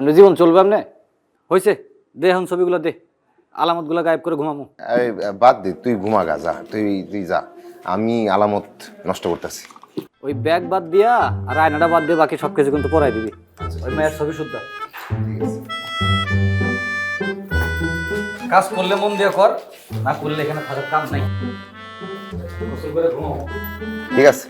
এমনি জীবন চলবে আপনি হয়েছে দে এখন ছবিগুলো দে আলামতগুলো গায়েব করে ঘুমামু আরে বাদ দে, তুই ঘুমা গা, যা তুই যা, আমি আলামত নষ্ট করতেছি। ওই ব্যাগ বাদ দিয়া আর আয়নাটা বাদ দিয়ে বাকি সব কিছু কিন্তু পড়াই দিবি ওই মায়ের ছবি শুদ্ধ কাজ করলে মন দিয়ে কর না করলে এখানে খারাপ কাম নাই গোসল করে ঘুমাও ঠিক আছে।